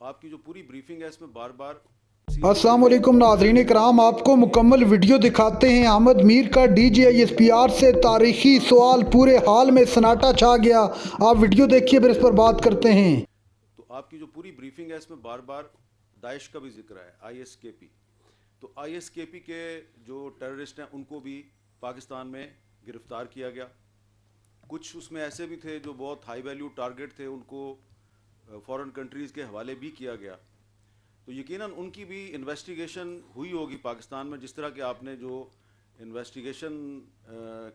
آپ کی جو پوری بریفنگ ہے اس میں بار بار السلام علیکم ناظرین کرام، آپ کو مکمل ویڈیو دکھاتے ہیں۔ احمد میر کا D G I S P R سے تاریخی سوال، پورے حال میں سناٹا چھا گیا۔ آپ ویڈیو دیکھیے پھر اس پر بات کرتے ہیں۔ تو آپ کی جو پوری بریفنگ ہے اس میں بار بار داعش کا بھی ذکر ہے، آئی ایس کے پی۔ تو آئی ایس کے پی کے جو ٹیررسٹ ہیں ان کو بھی پاکستان میں گرفتار کیا گیا۔ کچھ اس میں ایسے بھی تھے جو بہت ہائی ویلیو ٹارگٹ تھے، ان کو فورن کنٹریز کے حوالے بھی کیا گیا۔ تو یقیناً ان کی بھی انویسٹیگیشن ہوئی ہوگی پاکستان میں، جس طرح کہ آپ نے جو انویسٹیگیشن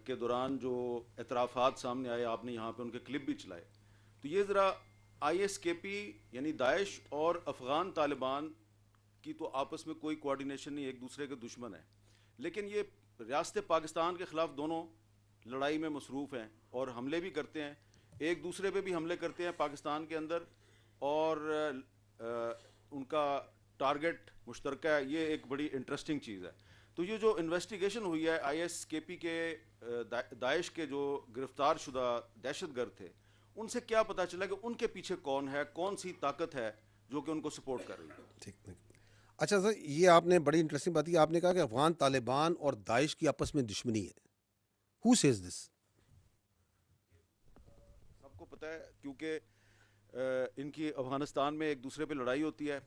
کے دوران جو اعترافات سامنے آئے، آپ نے یہاں پہ ان کے کلپ بھی چلائے۔ تو یہ ذرا آئی ایس کے پی یعنی داعش اور افغان طالبان کی تو آپس میں کوئی کوارڈینیشن نہیں، ایک دوسرے کے دشمن ہیں، لیکن یہ ریاست پاکستان کے خلاف دونوں لڑائی میں مصروف ہیں اور حملے بھی کرتے ہیں، ایک دوسرے پہ بھی حملے کرتے ہیں پاکستان کے اندر، اور ان کا ٹارگٹ مشترکہ ہے۔ یہ ایک بڑی انٹرسٹنگ چیز ہے۔ تو یہ جو انویسٹیگیشن ہوئی ہے آئی ایس کے پی کے داعش کے جو گرفتار شدہ دہشت گرد تھے، ان سے کیا پتہ چلا کہ ان کے پیچھے کون ہے، کون سی طاقت ہے جو کہ ان کو سپورٹ کر رہی ہے؟ ٹھیک۔ اچھا سر، یہ آپ نے بڑی انٹرسٹنگ بات کی، آپ نے کہا کہ افغان طالبان اور داعش کی آپس میں دشمنی ہے۔ Who says this? سب کو پتہ ہے، کیونکہ ان کی افغانستان میں ایک دوسرے پہ لڑائی ہوتی ہے،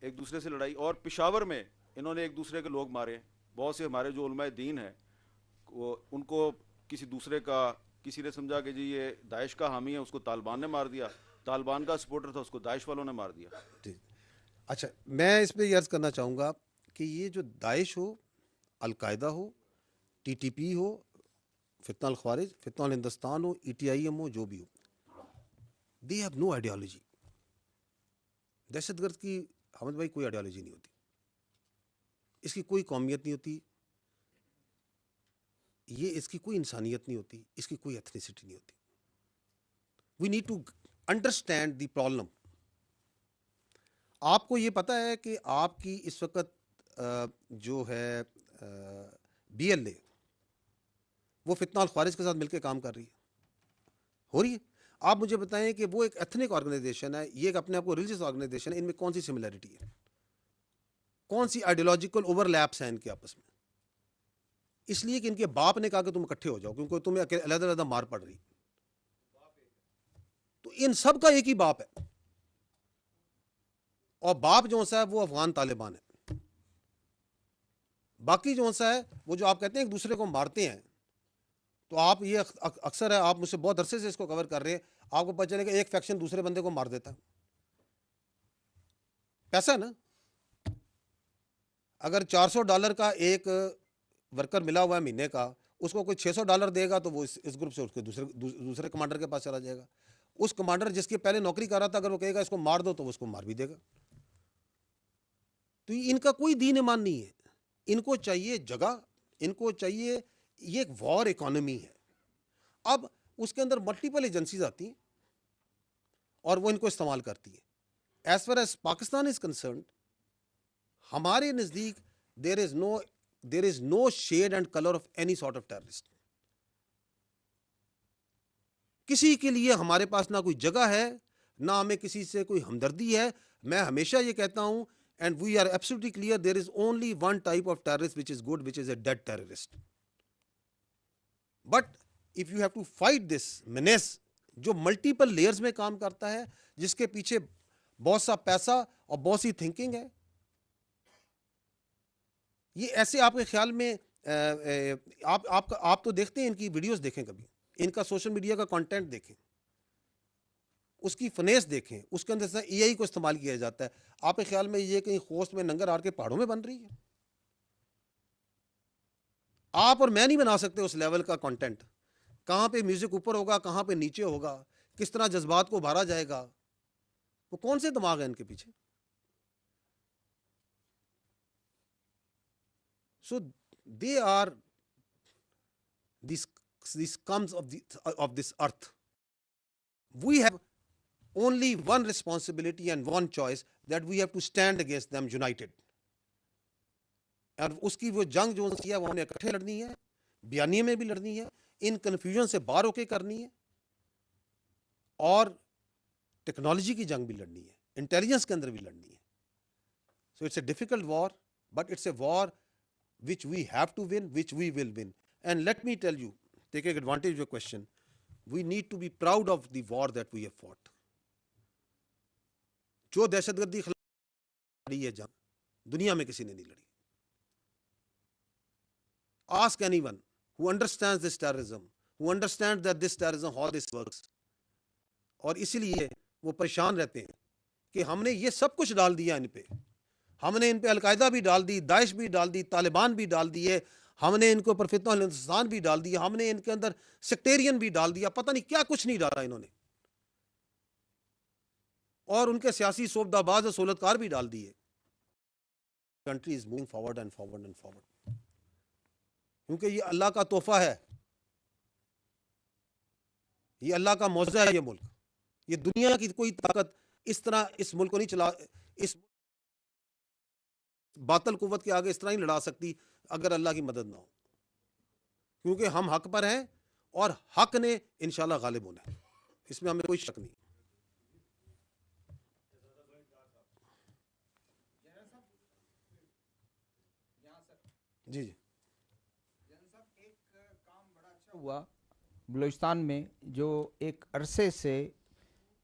ایک دوسرے سے لڑائی، اور پشاور میں انہوں نے ایک دوسرے کے لوگ مارے۔ بہت سے ہمارے جو علماء دین ہیں وہ ان کو کسی دوسرے کا، کسی نے سمجھا کہ جی یہ داعش کا حامی ہے، اس کو طالبان نے مار دیا، طالبان کا سپورٹر تھا، اس کو داعش والوں نے مار دیا۔ ٹھیک۔ اچھا، میں اس پہ یہ عرض کرنا چاہوں گا کہ یہ جو داعش ہو، القاعدہ ہو، ٹی ٹی پی ہو، فتنہ الخوارج، فتنہ الہندوستان ہو، ای ٹی آئی ایم ہو، جو بھی ہو، دے ہیو نو آئیڈیالوجی۔ دہشت گرد کی حامد بھائی کوئی آئیڈیالوجی نہیں ہوتی، اس کی کوئی قومیت نہیں ہوتی، یہ اس کی کوئی انسانیت نہیں ہوتی، اس کی کوئی ایتھنیسٹی نہیں ہوتی۔ We need to understand the problem. آپ کو یہ پتہ ہے کہ آپ کی اس وقت جو ہے بی ایل اے، وہ فتنہ الخوارج کے ساتھ مل کے کام کر رہی ہے، ہو رہی ہے۔ آپ مجھے بتائیں کہ وہ ایک ایتھنک آرگنائزیشن ہے، یہ ایک اپنے آپ کو ریلیجیس آرگنائزیشن ہے، ان میں کون سی سملیرٹی ہے، کون سی آئیڈیولوجیکل اوور لیپس ہیں ان کے آپس میں؟ اس لیے کہ ان کے باپ نے کہا کہ تم اکٹھے ہو جاؤ کیونکہ تمہیں علیحدہ علیحدہ مار پڑ رہی۔ تو ان سب کا ایک ہی باپ ہے، اور باپ جو سا ہے وہ افغان طالبان ہے۔ باقی جو سا ہے وہ جو آپ کہتے ہیں ایک دوسرے کو مارتے ہیں، تو آپ یہ اکثر ہے، آپ مجھ سے بہت عرصے سے اس کو کور کر رہے ہیں، آپ کو پتہ چلے کہ ایک فیکشن دوسرے بندے کو مار دیتا ہے۔ پیسہ ہے نا، اگر $400 کا ایک ورکر ملا ہوا ہے مہینے کا، اس کو کوئی $600 دے گا تو وہ اس گروپ سے اس کے دوسرے کمانڈر کے پاس چلا جائے گا۔ اس کمانڈر جس کی پہلے نوکری کر رہا تھا، اگر وہ کہے گا اس کو مار دو تو وہ اس کو مار بھی دے گا۔ تو ان کا کوئی دین ایمان نہیں ہے، ان کو چاہیے جگہ، ان کو چاہیے، یہ ایک وار اکانومی ہے۔ اب اس کے اندر ملٹیپل ایجنسیز آتی ہیں اور وہ ان کو استعمال کرتی ہیں۔ As far as Pakistan is concerned, ہمارے نزدیک there is no shade and colour of any sort of terrorist. کسی کے لیے ہمارے پاس نہ کوئی جگہ ہے، نہ ہمیں کسی سے کوئی ہمدردی ہے۔ میں ہمیشہ یہ کہتا ہوں، and we are absolutely clear, there is only one type of terrorist which is good, which is a dead terrorist. But if you have to fight this menace جو ملٹیپل لیئرز میں کام کرتا ہے، جس کے پیچھے بہت سا پیسہ اور بہت سی تھنکنگ ہے، یہ ایسے آپ کے خیال میں آپ تو دیکھتے ہیں، ان کی ویڈیوز دیکھیں، کبھی ان کا سوشل میڈیا کا کانٹینٹ دیکھیں، اس کی فنیس دیکھیں، اس کے اندر سے ای آئی کو استعمال کیا جاتا ہے۔ آپ کے خیال میں یہ کہیں خوست میں ننگر ہار کے پہاڑوں میں بن رہی ہے؟ آپ اور میں نہیں بنا سکتے اس لیول کا کانٹینٹ۔ کہاں پہ میوزک اوپر ہوگا، کہاں پہ نیچے ہوگا، کس طرح جذبات کو ابھارا جائے گا، وہ کون سے دماغ ہیں ان کے پیچھے؟ So they are these scums of this earth. We have only one responsibility and one choice, that we have to stand against them united. اور اس کی وہ جنگ جو ہے وہ ہمیں اکٹھے لڑنی ہے، بیانیے میں بھی لڑنی ہے، ان کنفیوژن سے باہر ہو کے کرنی ہے، اور ٹیکنالوجی کی جنگ بھی لڑنی ہے۔ انٹیلیجنس کے اندر بھی لڑنی ہے. So it's a difficult war, but it's a war which we have to win, which we will win. And let me tell you, taking advantage of your question, we need to be proud of the war that we have fought. جو دہشت گردی خلاف لڑی ہے جنگ, دنیا میں کسی نے نہیں لڑی. Ask anyone who understands this terrorism, who understands that this terrorism, how this works. اور اسی لیے وہ پریشان رہتے ہیں کہ ہم نے یہ سب کچھ ڈال دیا ان پہ. ہم نے ان پہ القاعدہ بھی ڈال دی, داعش بھی ڈال دی, طالبان بھی ڈال دیے, ہم نے ان کے اوپر فتنہ ہندوستان بھی ڈال دیا, ہم نے ان کے اندر سیکٹیرین بھی ڈال دیا, پتہ نہیں کیا کچھ نہیں ڈالا انہوں نے, اور ان کے سیاسی صوبہ باز اور سہولتکار بھی ڈال دیے. Country is moving forward and forward and forward, کیونکہ یہ اللہ کا تحفہ ہے, یہ اللہ کا معجزہ ہے. یہ ملک, یہ دنیا کی کوئی طاقت اس طرح اس ملک کو نہیں چلا, اس باطل قوت کے آگے اس طرح نہیں لڑا سکتی اگر اللہ کی مدد نہ ہو, کیونکہ ہم حق پر ہیں اور حق نے انشاءاللہ غالب ہونا ہے, اس میں ہمیں کوئی شک نہیں. جی جی ایک کام بڑا اچھا ہوا بلوچستان میں, جو ایک عرصے سے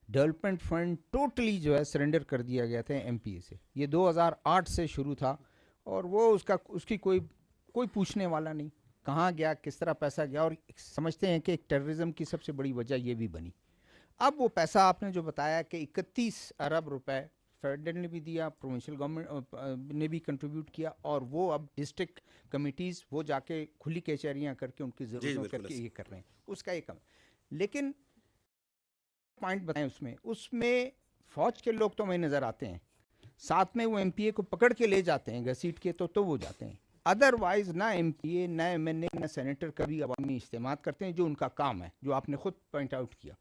ڈیولپمنٹ فنڈ ٹوٹلی جو ہے سرنڈر کر دیا گیا تھا ایم پی اے سے. یہ 2008 سے شروع تھا, اور وہ اس کی کوئی پوچھنے والا نہیں, کہاں گیا, کس طرح پیسہ گیا, اور سمجھتے ہیں کہ ایک ٹیررزم کی سب سے بڑی وجہ یہ بھی بنی. اب وہ پیسہ آپ نے جو بتایا کہ 31 ارب روپے فیڈرل نے بھی دیا, پروونشل گورنمنٹ نے بھی کنٹریبیوٹ کیا, اور وہ اب ڈسٹرکٹ کمیٹیز وہ جا کے کھلی کچہریاں کر کے ان کی ضرورتوں کر کے یہ کر رہے ہیں, اس کا ایک کم. لیکن پوائنٹ بتائیں, اس میں فوج کے لوگ تو ہمیں نظر آتے ہیں, ساتھ میں وہ ایم پی اے کو پکڑ کے لے جاتے ہیں گھسیٹ کے, تو وہ جاتے ہیں. ادروائز نہ ایم پی اے, نہ ایم این اے, نہ سینیٹر کبھی عوامی اجتماعات کرتے ہیں, جو ان کا کام ہے, جو آپ نے خود پوائنٹ آؤٹ کیا.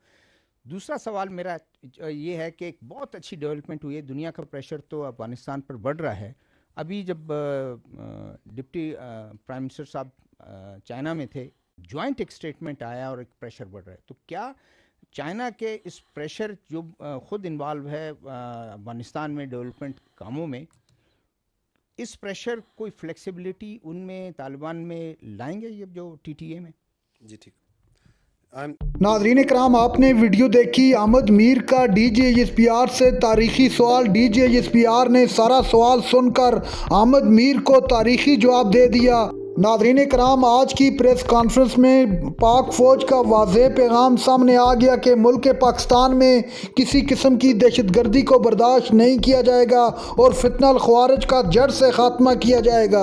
دوسرا سوال میرا یہ ہے کہ ایک بہت اچھی ڈیولپمنٹ ہوئی ہے, دنیا کا پریشر تو افغانستان پر بڑھ رہا ہے. ابھی جب ڈپٹی پرائم منسٹر صاحب چائنا میں تھے, جوائنٹ ایک اسٹیٹمنٹ آیا اور ایک پریشر بڑھ رہا ہے. تو کیا چائنا کے اس پریشر جو خود انوالو ہے افغانستان میں ڈیولپمنٹ کاموں میں, اس پریشر کوئی فلیکسیبلٹی ان میں طالبان میں لائیں گے یہ جو ٹی ٹی اے میں؟ جی ٹھیک. ناظرین اکرام, آپ نے ویڈیو دیکھی احمد میر کا D G S P R سے تاریخی سوال. D G S P R نے سارا سوال سن کر احمد میر کو تاریخی جواب دے دیا. ناظرین اکرام, آج کی پریس کانفرنس میں پاک فوج کا واضح پیغام سامنے آ گیا کہ ملک پاکستان میں کسی قسم کی دہشت گردی کو برداشت نہیں کیا جائے گا اور فتنہ الخوارج کا جڑ سے خاتمہ کیا جائے گا.